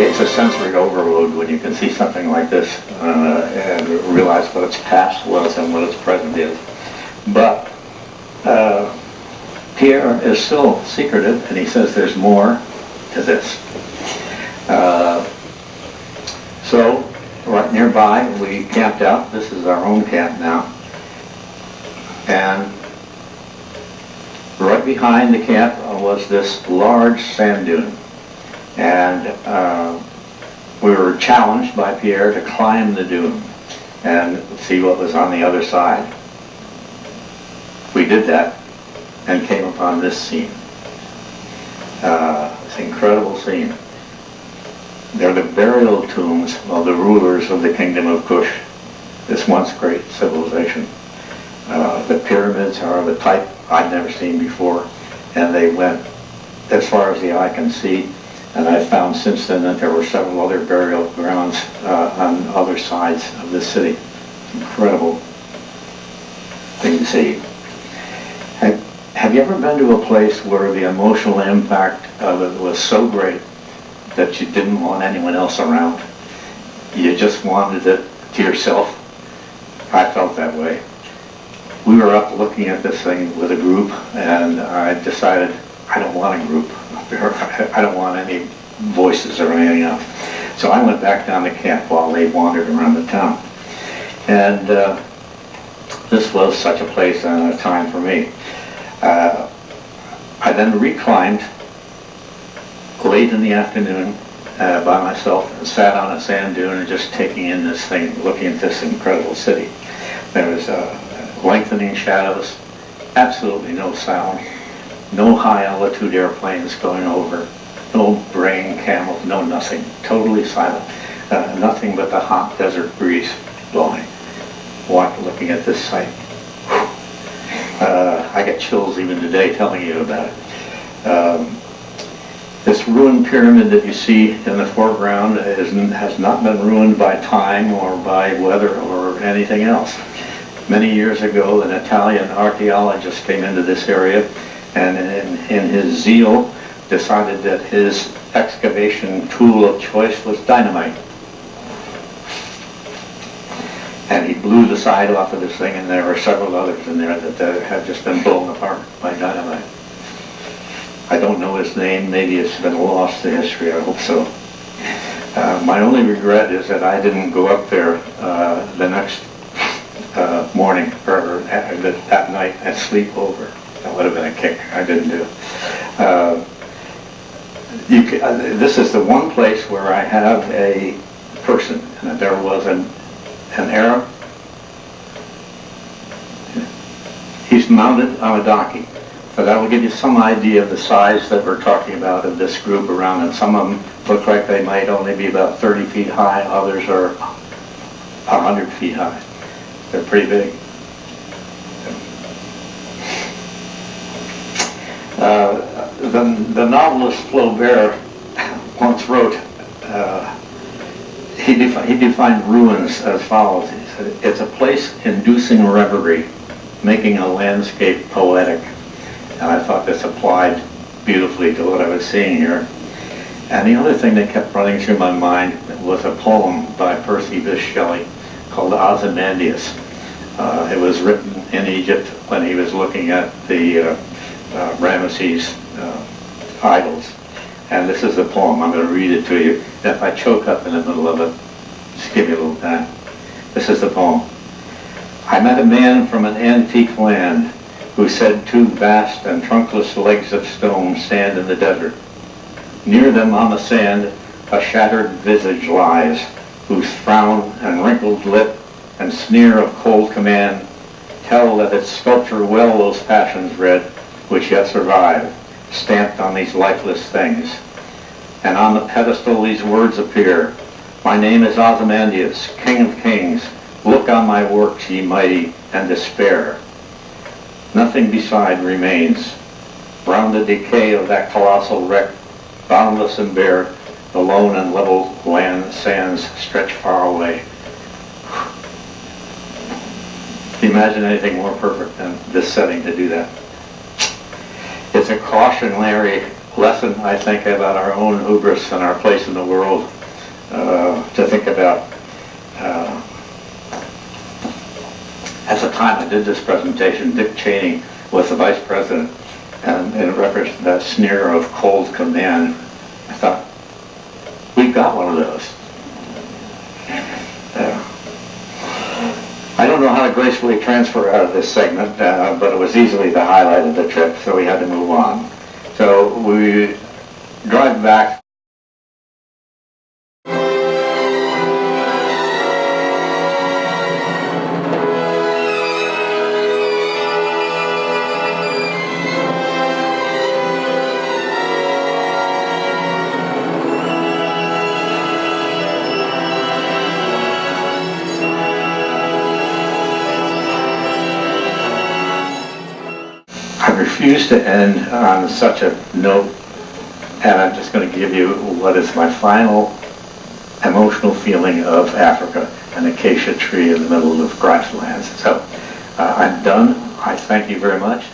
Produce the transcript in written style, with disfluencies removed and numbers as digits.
it's a sensory overload when you can see something like this and realize what its past was and what its present is. But Pierre is still secretive, and he says there's more to this. So right nearby, we camped out. This is our own camp now. And right behind the camp was this large sand dune. And we were challenged by Pierre to climb the dune and see what was on the other side. We did that and came upon this scene. This incredible scene. They're the burial tombs of the rulers of the kingdom of Kush, this once great civilization. The pyramids are the type I'd never seen before, and they went as far as the eye can see. And I found since then that there were several other burial grounds on other sides of this city. Incredible thing to see. Have you ever been to a place where the emotional impact of it was so great that you didn't want anyone else around? You just wanted it to yourself? I felt that way. We were up looking at this thing with a group, and I decided I don't want a group. I don't want any voices or anything else. So I went back down to camp while they wandered around the town. And this was such a place and a time for me. I then reclimbed late in the afternoon by myself and sat on a sand dune and just taking in this thing, looking at this incredible city. There was lengthening shadows, absolutely no sound, no high altitude airplanes going over, no braying camels, no nothing, totally silent, nothing but the hot desert breeze blowing. Looking at this sight. I get chills even today telling you about it. This ruined pyramid that you see in the foreground has not been ruined by time or by weather or anything else. Many years ago, an Italian archaeologist came into this area and in his zeal decided that his excavation tool of choice was dynamite. And he blew the side off of this thing, and there were several others in there that have just been blown apart by dynamite. I don't know his name. Maybe it's been lost to history. I hope so. My only regret is that I didn't go up there the next morning or that night and sleep over. That would have been a kick. I didn't do it. This is the one place where I have a person, and there was an Arab. He's mounted on a donkey. So that will give you some idea of the size that we're talking about of this group around, and some of them look like they might only be about 30 feet high, others are 100 feet high. They're pretty big. The novelist Flaubert once wrote, he defined ruins as follows. He said, it's a place inducing reverie, making a landscape poetic. And I thought this applied beautifully to what I was seeing here. And the other thing that kept running through my mind was a poem by Percy Bysshe Shelley called Ozymandias. It was written in Egypt when he was looking at the Rameses idols. And this is the poem. I'm going to read it to you. If I choke up in the middle of it, just give me a little time. This is the poem. I met a man from an antique land who said two vast and trunkless legs of stone stand in the desert. Near them on the sand a shattered visage lies, whose frown and wrinkled lip and sneer of cold command tell that its sculpture well those passions read which yet survive, stamped on these lifeless things. And on the pedestal these words appear, my name is Ozymandias, King of Kings, look on my works, ye mighty, and despair. Nothing beside remains. Round the decay of that colossal wreck, boundless and bare, the lone and level land sands stretch far away. Can you imagine anything more perfect than this setting to do that? It's a cautionary lesson, I think, about our own hubris and our place in the world, to think about. At the time I did this presentation, Dick Cheney was the vice president, and in reference to that sneer of cold command, I thought, we've got one of those. I don't know how to gracefully transfer out of this segment, but it was easily the highlight of the trip, so we had to move on. So we drive back. I refuse to end on such a note, and I'm just going to give you what is my final emotional feeling of Africa, an acacia tree in the middle of grasslands. So I'm done. I thank you very much.